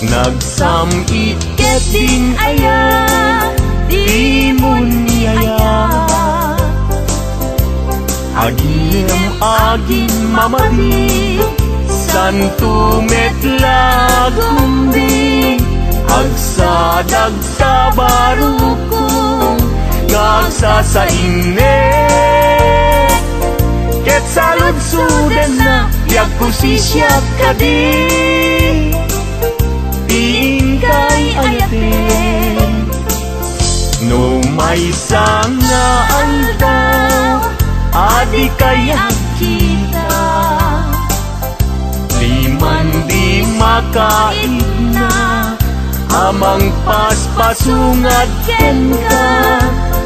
Nagsam-iket din aya, di mo niyaya. Agim agin mamadi, santo metlag kumbing. Agsadag sa barukong, ngagsa sa init. Ket salud-suden na, yag kusisyak ka di. Tiing kay ayatin, no may nga aldaw, adi kayang kita. Liman di makait na, amang paspasungat ken ka.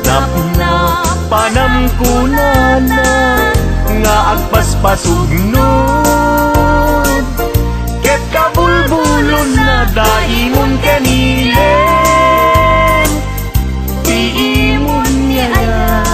Napna panamkunanan, nga agpaspasugnon. Ket kabulbulon na daimon kanilen, tiimon niyaya.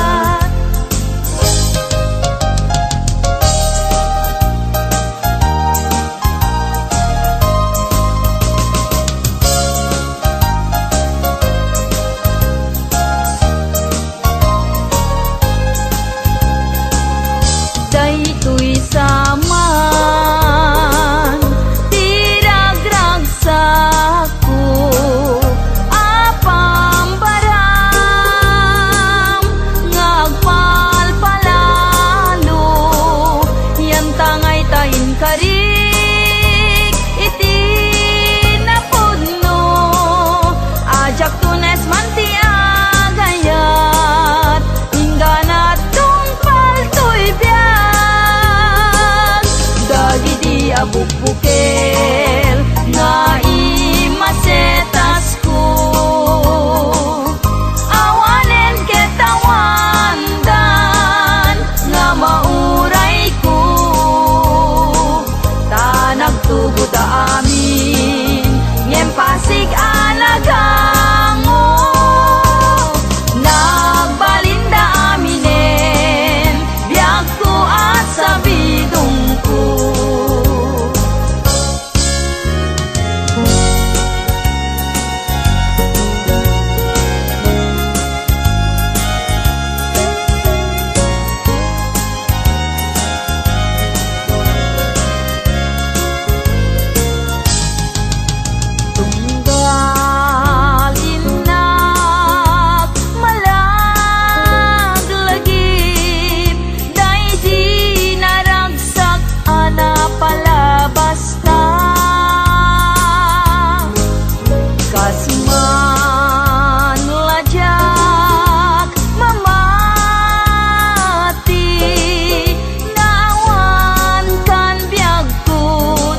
Daytoy saman, tiragragsak ko, apambaram, ngagpalpalalo, yan tangay tayin karik, iti napudno, ajak tunes manti agayat, ingganat tungpaltoy biag. Dagiti abukbukel nga imasetas ko, awanen ketawandan nga mauray ko. Tanagtugod amin ngem pasig alagango, nagbalinda aminen biag ko at sabidong ko. Tunggal inak malaglagip, day di naragsak ana palabas ta. Kasman lajak mamati, nawan kan biag ko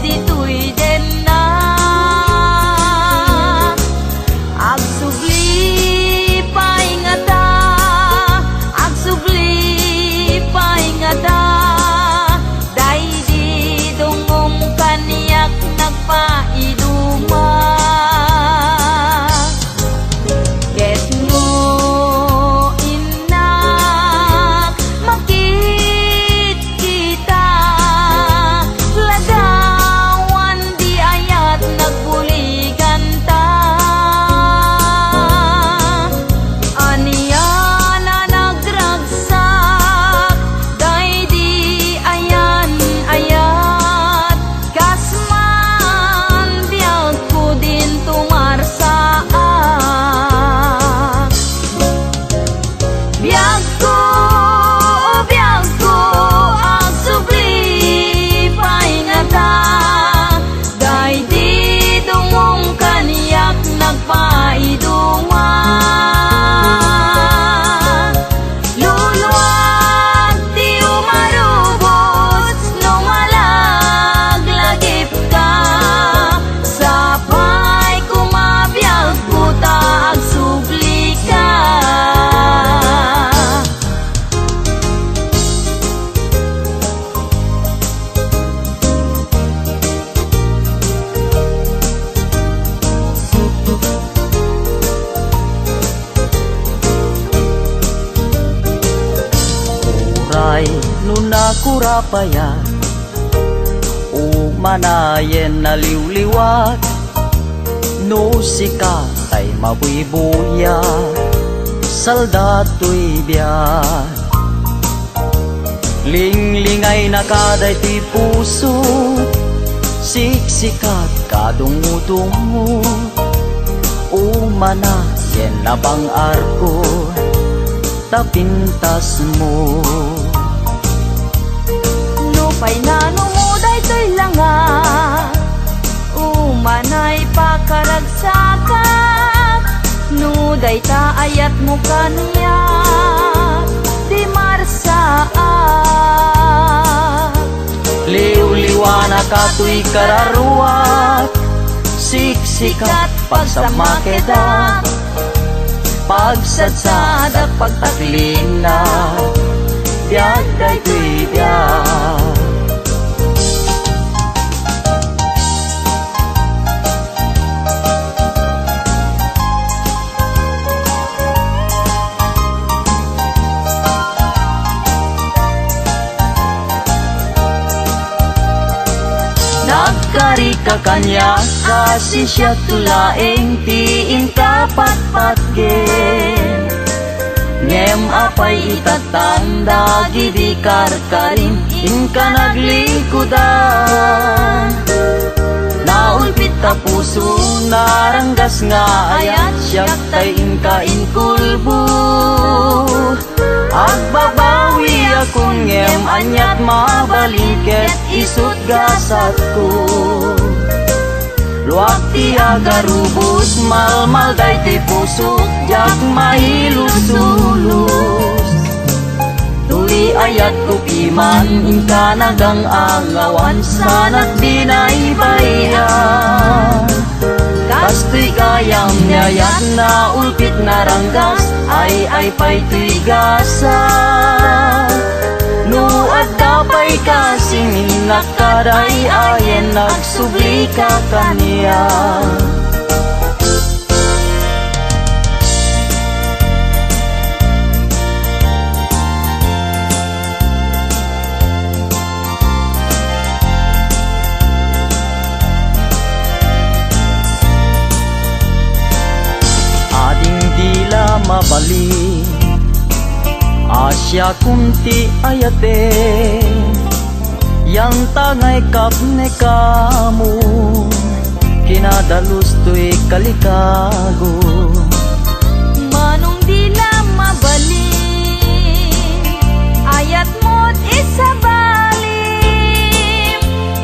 ditoy den na. Agsubli paingata, agsubli paingata, day di dungong kaniyak nagpaiduma. Ket mo inak makit kita, ladawan di ayat nagbuligan ta. Aniya na nagragsak, day di ayan ayat, kasman biag ko din tumarsaak. Biag ko, agsubli paingata, day di dungong kaniyak nagpaiduma. Luluwag ti umarubos, no malaglagip ka, sapay kumabiyag ko ta agsubli ka. Uray nunakurapayan, umanayen naliwliwat, No sika tay mabuibuya saldato'y biyan. Linglingay na kaday ti puso, siksikat kadungo-dungo. Umana yen na bang arko, tapintas mo. Nupay na numuday to'y langa, umanay pakaragsakat. Nuday ta ayat mo kaniya, di marsaat. Liw-liwana ka to'y kararuat, siksikat pagsamakeda, pagsadsadak pagtaklina, biyag day to'y biyag. Nagkari ka kanya kasi siya tulaeng tiin kapatpatgen. Ngem apay itatanda gidi karkarim inka naglikudan. Naulpit ta puso naranggas nga ayat siyak tay inka inkulbu. Agbabawi akong ngem anyat mabaliket isut gasat ko. Luwag ti agarubos malmal day ti puso jak mahilus-ulus. Tuli ayat ko piman inka nagang angawan sanat binaybayan. Kasto'y kayang nyayat na ulpit na ranggas ay pa'y tuy gasa. No at dapay kasing nakaday ayen nagsubli ka kaniya. Mabali Asya kunti ayate yang tangay kapne kamu kinadalus to'y kalikago. Manong dila mabali, ayat mo't isabalim.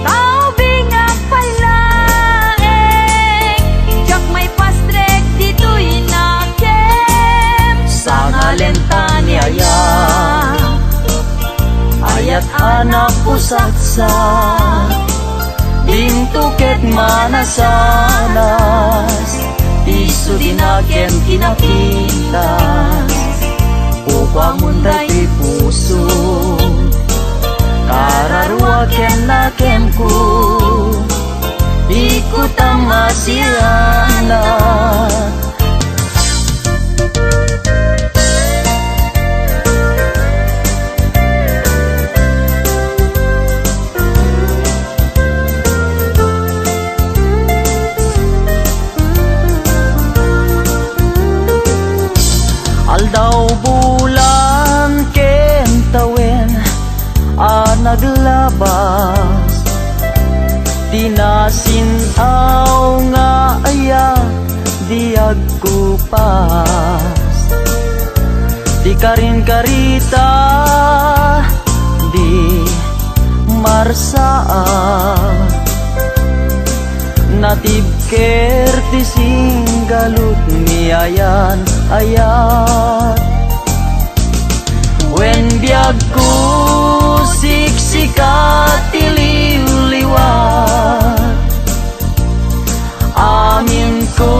Tao bingak palaeng, jak may pastrek dito'y nakem. Sa ngalenta ni ayat anak pusatsa dintuket manasanas isu dinaken kinapitas upang munday ti puso kararwaken naken ku ikutang masiana. Aldaw bulan ken tawen naglabas tinasinaw nga aya diag kupas di karin karita di marsaa natib kerti singgalut ni ayan ayat wen biag ku siksikat tiliw-liwat amin ko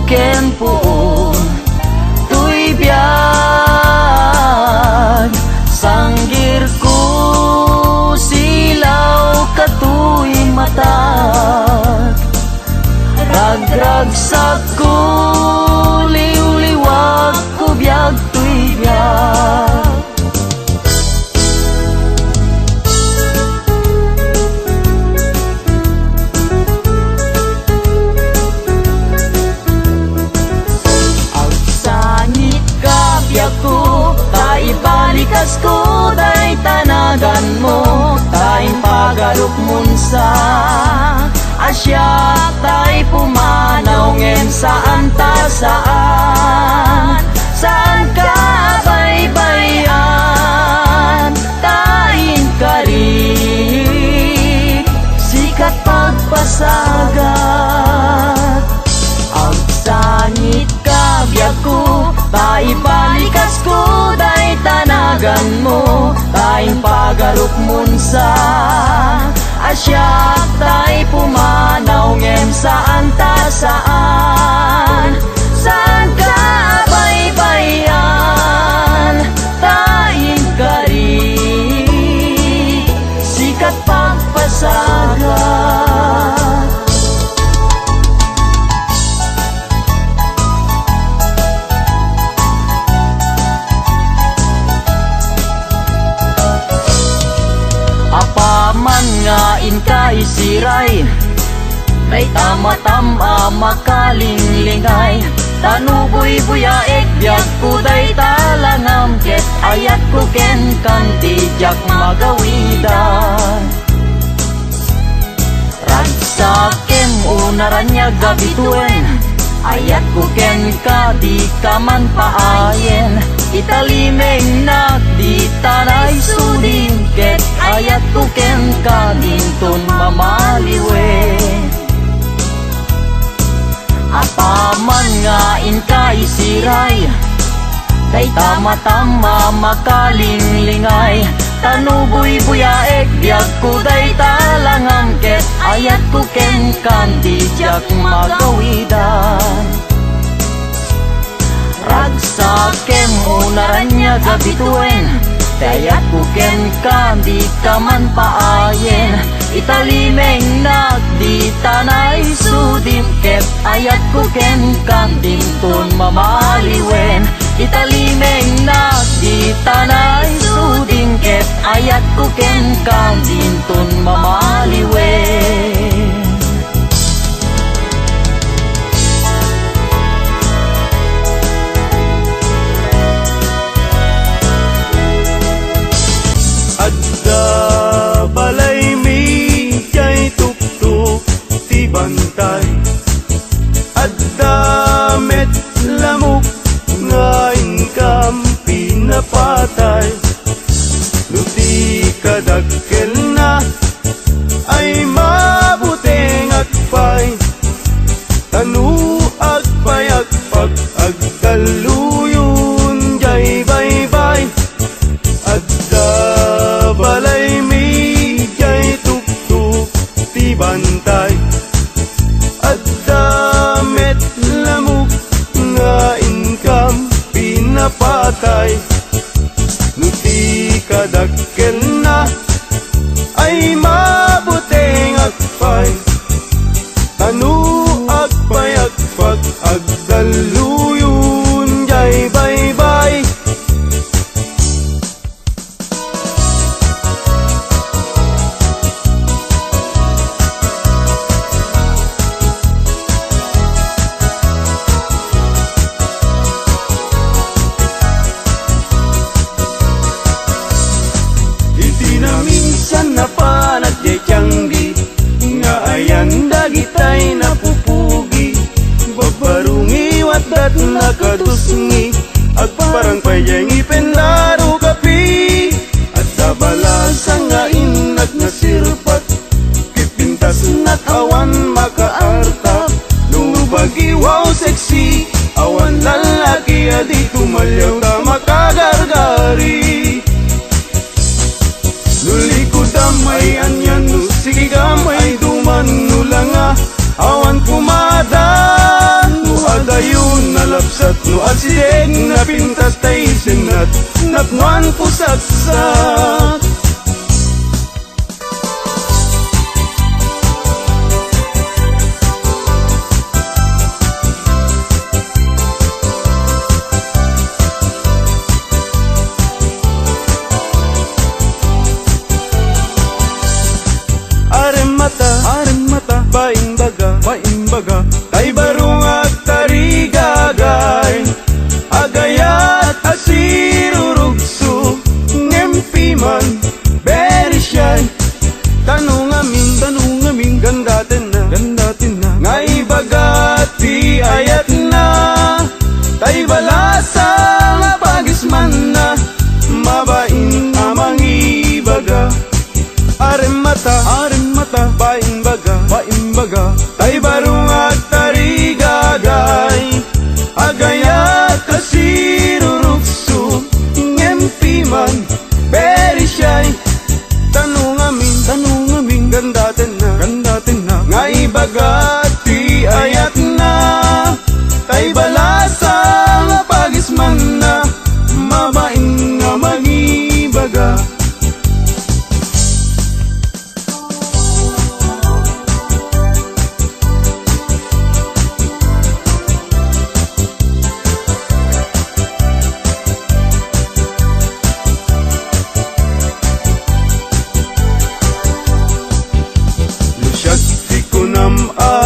ken puon tuy biag sanggir ko silaw katuy matag ragragsak ko liw-liwag ko biag tuy biag. pagarukmon sa Asya tay pumanaw ngem saan ta saan ka baybayan tahin kari sikat pagpasagat ang sangit ka biyag ko tay balikas ko day tanagan mo tahin pagarukmon sa Asya tay pumanaw ngem saan ta saan ka baybayan tahin kari sikat pagpasagat apaman nga inkay siray may tama-tama makalinglingay tanuboy buyaek biyag kuday talangam ket ayat ko ken kanti jak magawidan ragsakem unaranya gabituen ayat ko ken ka di ka man paayen italimeng nak di tanay sudin ket ayat ko ken ka dinton mamaliwe apaman nga inkay siray kay tama-tama makalinglingay tanuboy buyaek biyag kuday talangam ket ayat ko ken kandi jak magawidan ragsakem unaranya gabituen kayat ko ken kandi ka man paayen italimeng nak di tanay sudim ket ayat ko ken kandim ton mamaliwen italimeng nak di tanay sudim ket ayat ko ken kandim ton mamaliwen Adda balay mi jay tuktuk ti bantay Adda met lamok nga ingkam pinapatay Nuti kadagkel na ay mabuteng agpay Tanu agpay agpag agkaluyun jay baybay Adda balay mi jay tuktuk ti bantay Adda met lamok nga income pinapatay Nuti kadakkel na ay mabuteng agpay Tanu agpay agpag agdaluyun jay baybay Napanagyakyanggi nga ayan dagitay napupugi babarungi watdat nakatusngi agparang payang ipenlaro kapi at dabalasa nga inag na sirpat kipintas nat awan makaartap nubagi wow sexy awan lalaki adi kumalyaw ta makagargari Nulikod damay anyan no sige gamay duman no langa awan kumadan no adayon nalapsat no asideng napintas tay sinat napnuan pusaksak baimbaga tay barung at tarigagay agayat asirurugso ngem ti ayat na, tay balasa nga pagisman na, mabain amang ibaga. Aremata, baing baga, tay barong at tarigagay, agayat kasirurukso, ngempiman, very shy. Tanong amin, gandaten na, nga ibaga ti ayat na, tay balasa nga pagisman na, mabaing nga magibaga.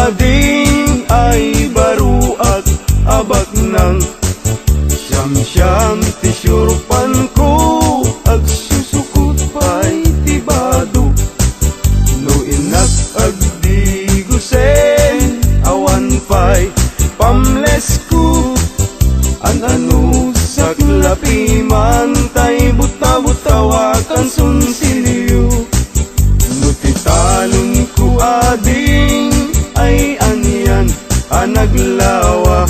Ading ay baruak abak nang siyam-siyam ti syurpan ko, ag susukot pa'y tibado, no inak agdi gusen, awan pa'y pamles ko, ano saklapi man tay buta-butawakan sunsilyo, no titalon ko ading ay aniyan anaglawa,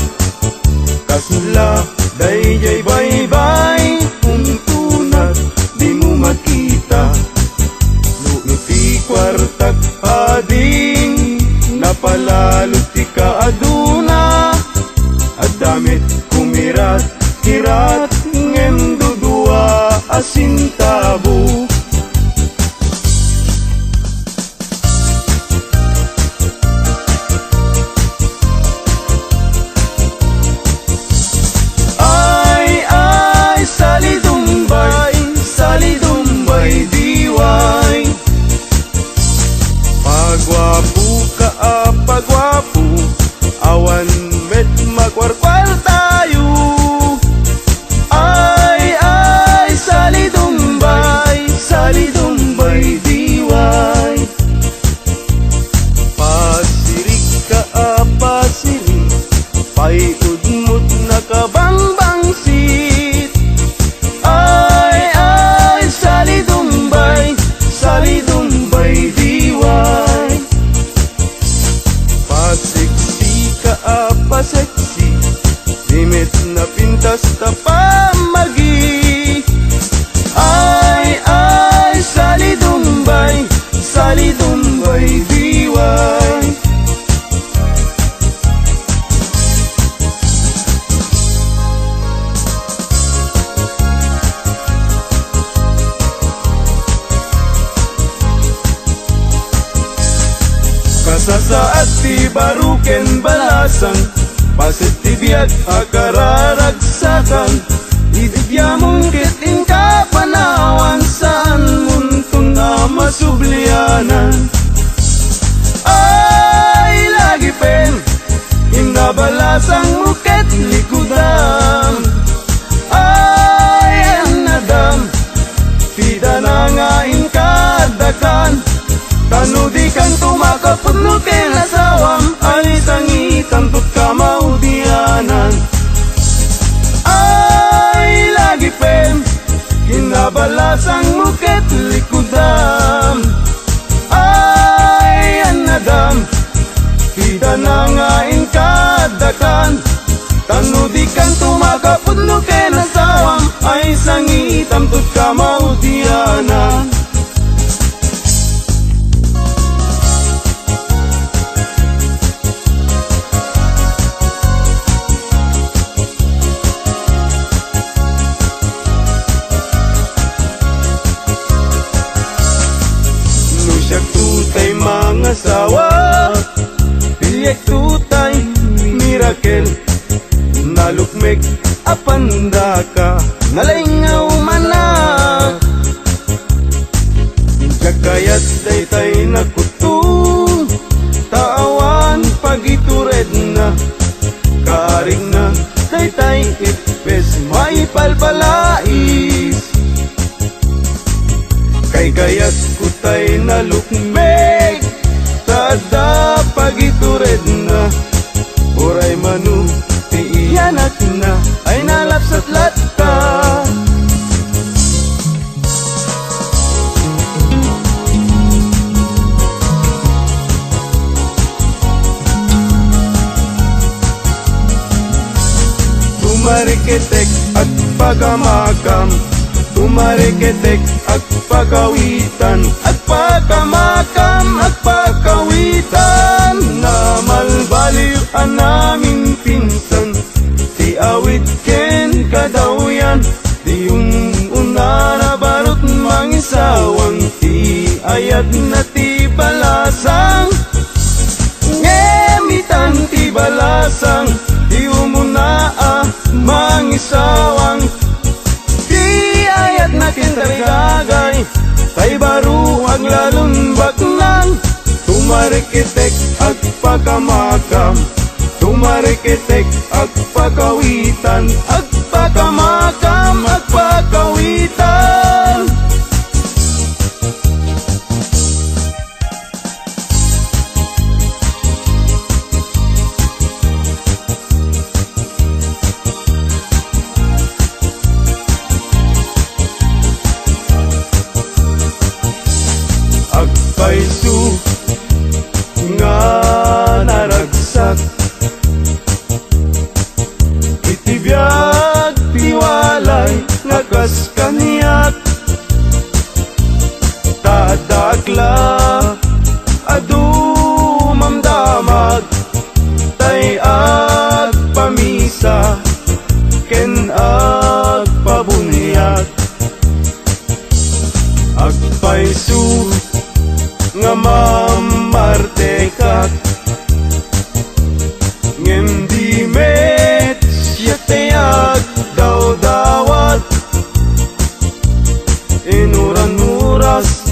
kasla dayjay bye-bye, untunat di mo makita, no iti kwartak ading napalalot ti kaaduna, adamit kumirat hirat ngem dudua asintabo. Pagwapo, awan met magwarkwal tayo. Ay, sali dumbay diway. Pasirik ka pasirik, paiudmut na kabangbangsit. Ay, sali dumbay diway. Pasiksi ka paseksi, limit na pintas ta pamagi. Ay, sali dumbay diway. Kasasaat ti baruken balasan, pasitibiyag akararagsakan, ibigyamun kiting kapanawan, saan muntong na masublianan. Ay, lagi pen, inabalasang muket likudan. Ay, anadam, tida na nga inkadakan, tanudikan tumakapot no kinasawam, alisang tut kamaudianan. Ay, lagi pen, kinabalasang muket likudam. Ay, anadam, tida na nga inkadakan, tanudikan tumakapot no kinasawam, alisang tut kamaudianan. Tutay mga sawa, pilyak tutay mirakel, nalukmek apanda ka, nalingaw manak. Kakayat daytay nakuto, tawan pagitured na, kaaring na daytay ipes may palpalais. Kay gayat kutay na lukmek, tada pagitured na, oray Tumarikitek at pagamakam, tumarikitek at pagawitan, at pagamakam at pagawitan. Na malbaliw ang namin pinsan, si awit ken kadawyan, di yung una na barot mangisawang, ti ayat na ti balasang, ngemitan ti balasang, di umuna mangisawang, ti ayat na kintargagay, tay baro aglalon baknang. Tumarikitek at pagamakam, tumarikitek at pagawitan, at pagamakam at pagawitan. Agpaisu nga naragsak, itibiyag tiwalay nga kas kaniyak, tadakla adu mamdamag, tay ag pamisa ken ag pabunyag. Agpaisu nga mamartekak, ngem di met siya tayag daw dawat, inuran-uras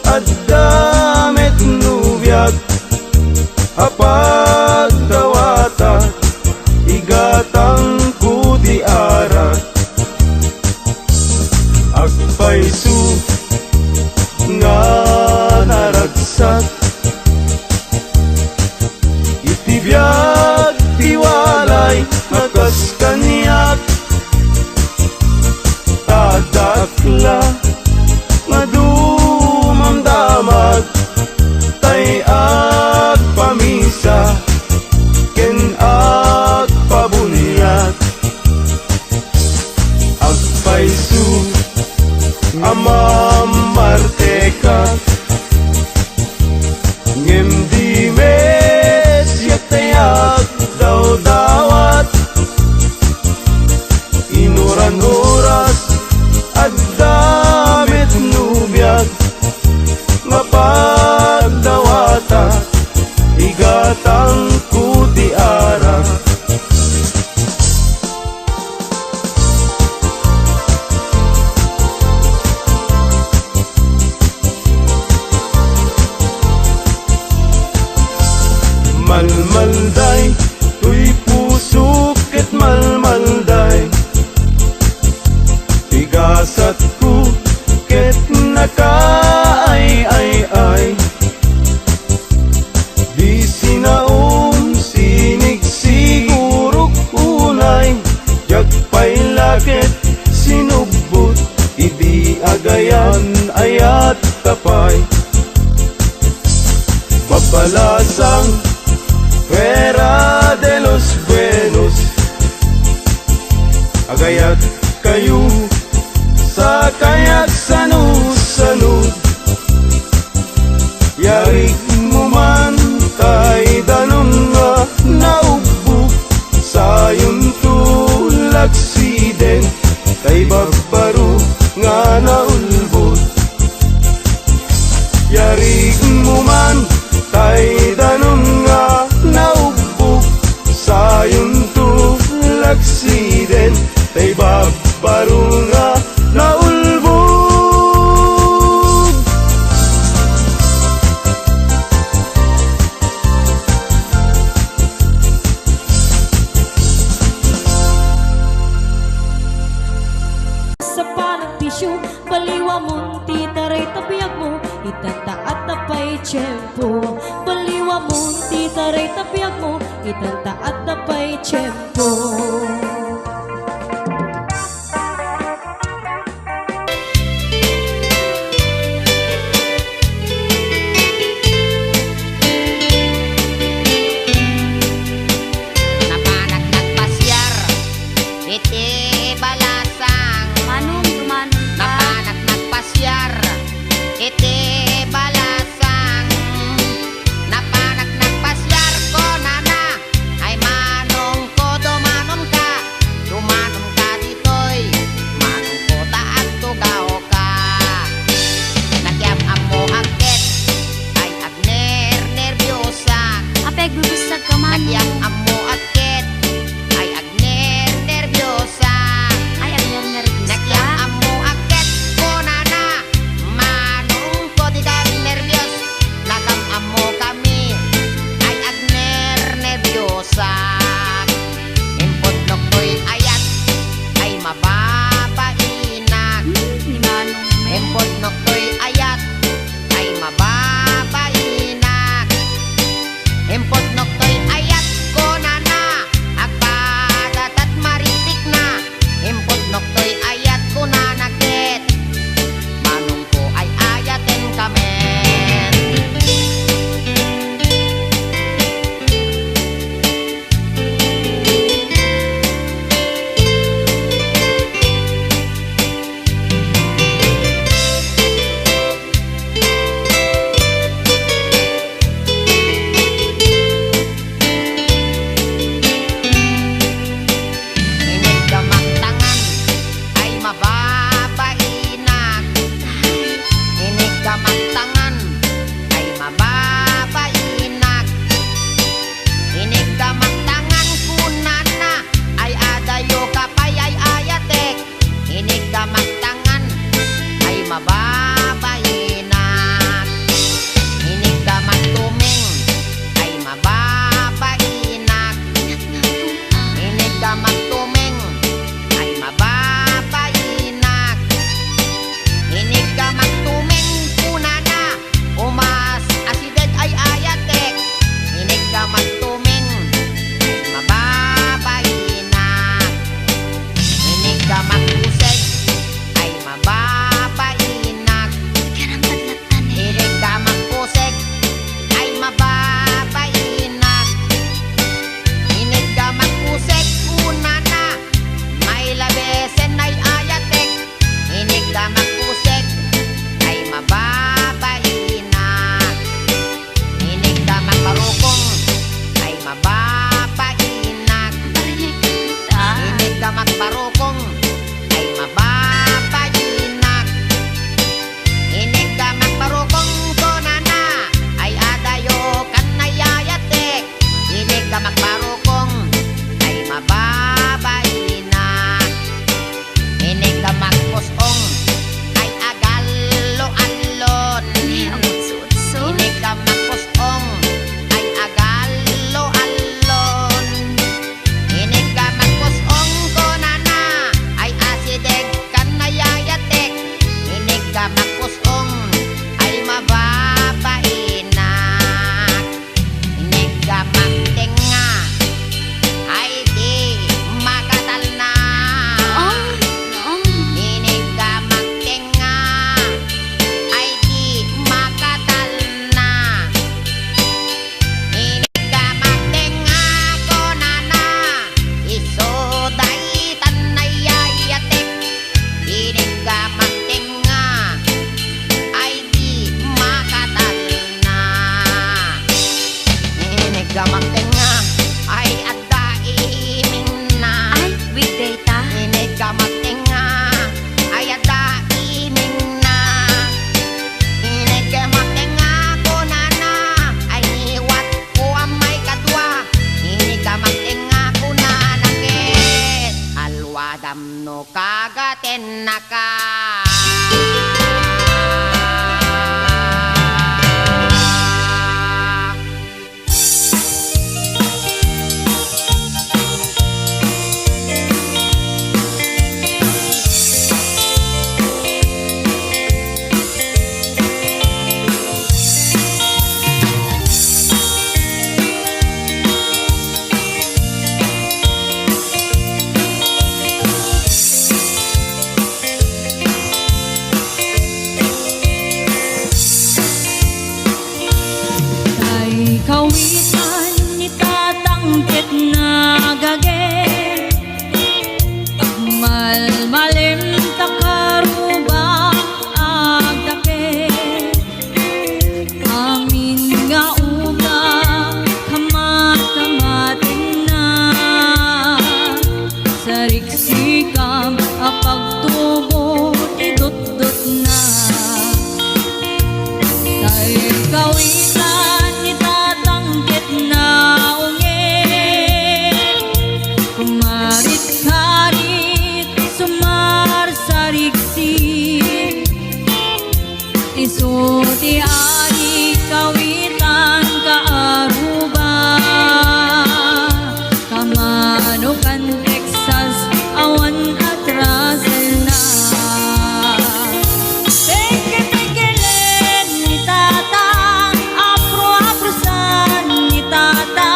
at damit nubiyag, apag dawata igatang kudi arat. Agpaisu nga naragsak, itibiyag tiwalay makas kaniyak, tadakla nga dumamdamag, tay ag pamisa ken ag pabunyag. Agpaisu amamartekak, ngem di mes yatayag daw dawat, inuran-uras at damit nubiyag, mapagdawata igatang kuti ara. Malmalday, tuy puso ket malmalday, tigasat ko ket nakaay-ay-ay, di sinaom sinig sigurok unay, jagpay lakit sinubot, idi agayan ayat kapay, babalasang Fuera de los buenos, agayat kayo sa kayak sanu-sanud, yarik mo man kay danong nga naubog, sayon tulak siden kay bagbaro nga naulbot, yarik mo man kay danong nga naubog, sayon tulak siden tay bagbaro nga naulbog. Sa panang tisyo, baliwa mo, titaray tapiyag mo, itanta at tapay tiyempo. Baliwa mo, titaray tapiyag mo, itanta at tapay tiyempo. Napanak nagpasyar, iti gamak tenga ay adda iming na. Ay, weekday ta. Inig gamak tenga ay adda iming na. Inig gamak tenga ko na ay niwat ko ang may kadwa. Inig gamak tenga ko na nangit alwadam no kagaten na ka. Kawitan ni tatangkit na gage malmalim takaruba agdake amin nga uga kamat-kamatin na sariksikam apagtubo idot-dot na dahil kawitan ni tatangkit na ungit kumarit-karit sumarsariksik isuti ari kawitan kaaruba kamanukan Texas awan at Russell na. Peke-pekelen ni tata, apro-aprosan ni tata,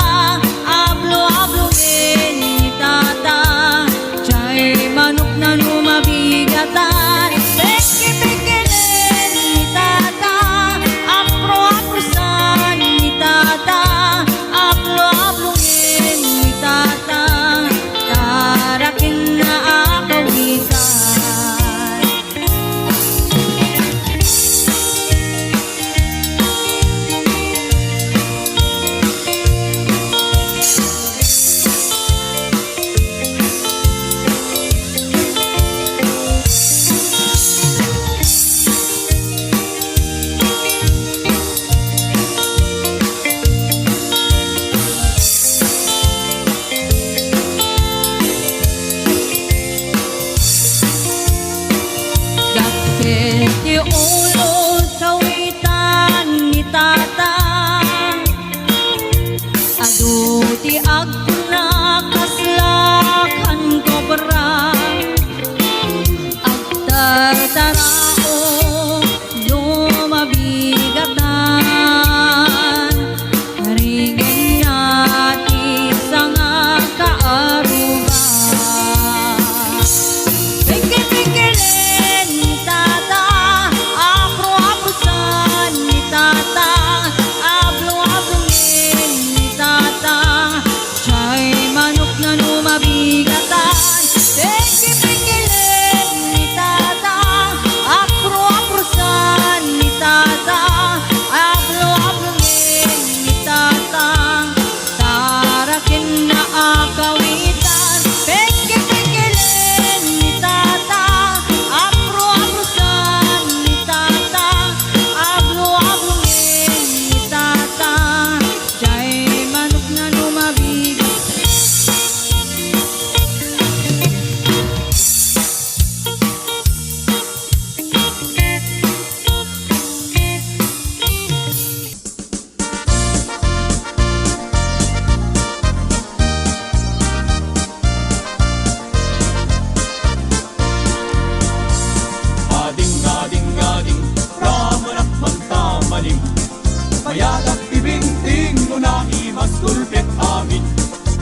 ablo-ablongin ni tata, chay manok na lumabigatan. Peke-pekelen ni tata, apro-aprosan ni tata, ablo-ablongin ni tata, tarakin na akawitan. Dakit ti ulo kawitan ni tata adu ti agna kaslakan kobra agtartarao lumabigatan ringin nati sanga kaaruba. Peke-pekelen ni tata, apro-aprosan ni tata, ablo-ablongin ni tata, chay manok na lumabigatan. Peke-pekelen ni tata, apro-aprosan ni tata, ablo-ablongin ni tata, tarakin na akawitan. Peke-pekelen ni tata, apro-aprosan ni tata, ablo-ablongin ni tata, chay manok na lumabig. Ading-ading-ading, ramanak mantamanim, mayadak ibinting mo na imaskulpit amin.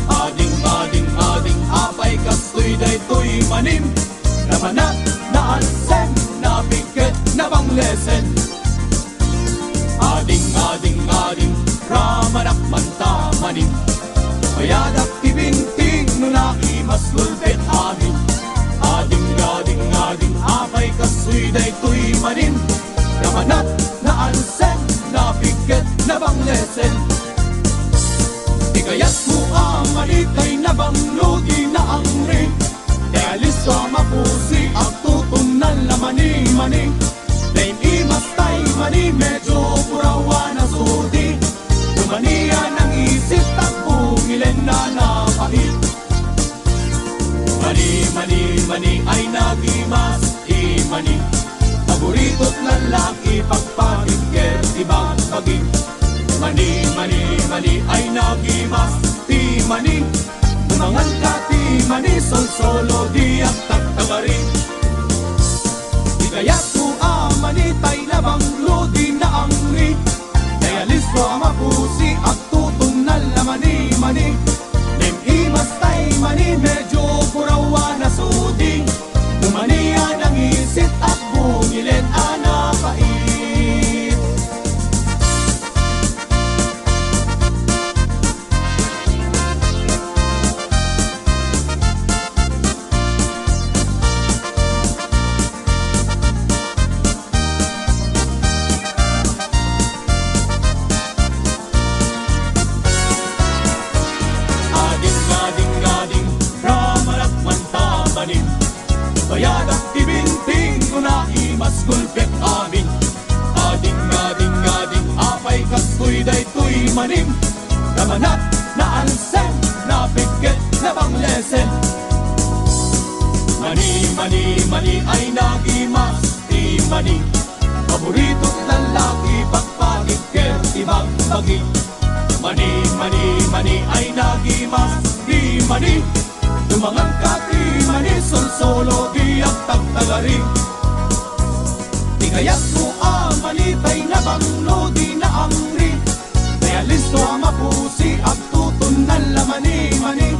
Ading-ading-ading, apay kastoy daytoy manim, ramanat na alsen, na bigket na banglesen. Ading-ading-ading, ramanak mantamanim, mayadak ibinting mo na imaskulpit amin. Ading-ading-ading, apay kastoy daytoy manim, ramanat na alsen, na bigket na banglesen. Di kaya't mo amanitay na banglo di na ang ring. Realis sa mapusi at tutunan na mani-mani. Dain imas tay mani medyo purawa na sudi. Lumaniya ng isip at bungilen na napait. Mani ay nagimas imani. Paborito't lalaki pagpakingger ibang paging. Mani ay nagimas timani. Umangan ka timani sol-solo di at tagtabari. Di kaya't mo amanitay na banglo di na angri. Kaya listo ang mapusi at tutunan na mani-mani. Nem imas tay mani medyo purawa na sudi. Lumaniya ng isip at bungilen anapait. Ading-ading-ading ramalat man tabanin. Bayad at ibinting ko na imas gulpet amin. Ading-ading-ading apay kastoy daytoy manim. Namanat na alsen na piket na banglesen. Mani ay nagimas timani. Paborito't lalaki pagpagigker ibang pagi. Mani ay nagimas timani. Tumangan ka timani sol-solo di at tagtagari. Di kaya't mo amanitay na banglo di na angri. Kaya listo ang mapusi at tutunan la mani-mani.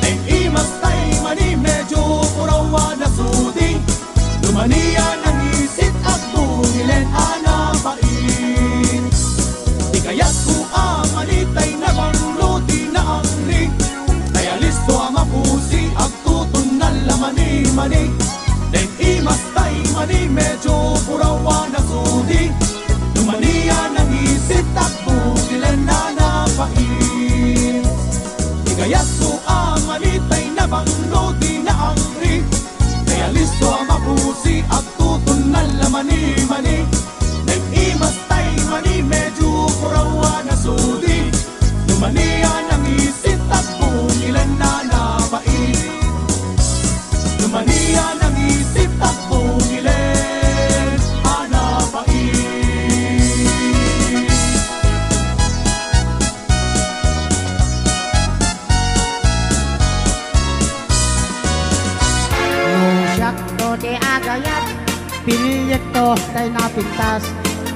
Ay imas tay mani medyo purawa na sudi. Lumaniya ng isip at bungilen anapait. Di kaya't mo amanitay na banglo di na angri. Kaya listo ang mapusi at tutunan la mani-mani. Then imas tay mani medyo purawa na sudi. Lumaniya ng isip at bungilen anapait. Di kaya't mo amanitay na banglo di na angri. Kaya listo ang mapusi at tutunan la mani-mani. Then imas tay mani medyo purawa na sudi. Lumaniya ng isip at bungilen anapait. Lumaniya ng isip at bungilen anapait. Siyak to di agayat, pilyet to tay napintas,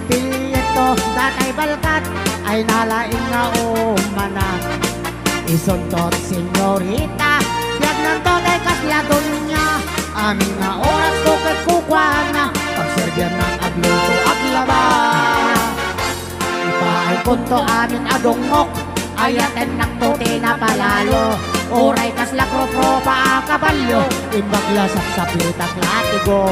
pilyet to datay balkat, ay nalaing nga umana. Isuntot senyorita, biyag ng to tay kasladon niya, amin nga oras to kat kukwana, pagserbyan ng agluto at laba. Ipaay punto amin adungok, ayaten naktuti na palalo. Oray kas lakro-pro pa kabalyo, imbagla sapsapitak latigo.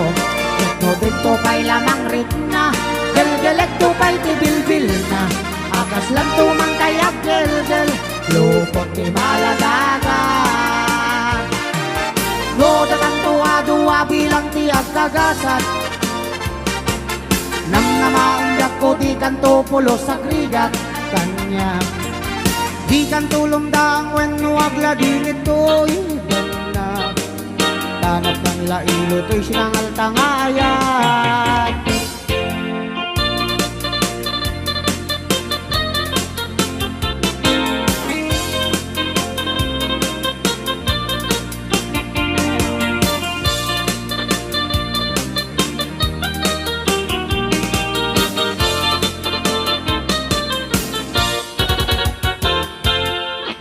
Ito dito kay lamang ritna, gelgelek to kay tibilbil na. Akas lang tumang kayak gelgel, lupot di maladagat. Loda kang tuwa-duwa bilang tiag kagasat. Nang namaundak ko di kanto pulo sa krigat kanya. Di kan tulong daang wen nuwagla din ito'y na. Tanap ng lailo to'y sinangal tangayat.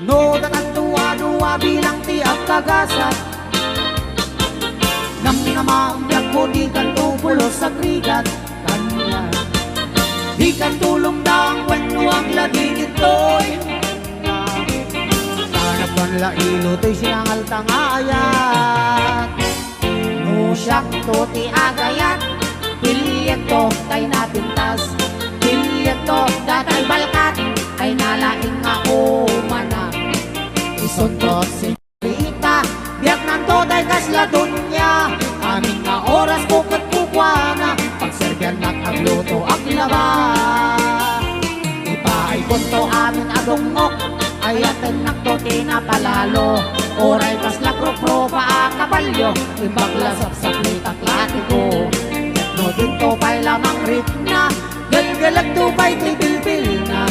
No, datang tuwa-duwa bilang tiap kagasat. Nang namaundak ko di kan tupulo sa krigat kanya. Di kan tulong daang wenwang lagi ito'y tanap ng lailo to'y sinangal tangayat. No, siyak to ti agayat, pilyek to tay napintas, pilyek to datay balkat, ay nalaing nga umana. punto amin adungok, ay atin nakto tinapalalo. Oray pas lagro-pro pa kabalyo, ibaglasap sa plitak-latiko. No dito pa'y lamang rit na, galgalag to pa'y tibilbil na.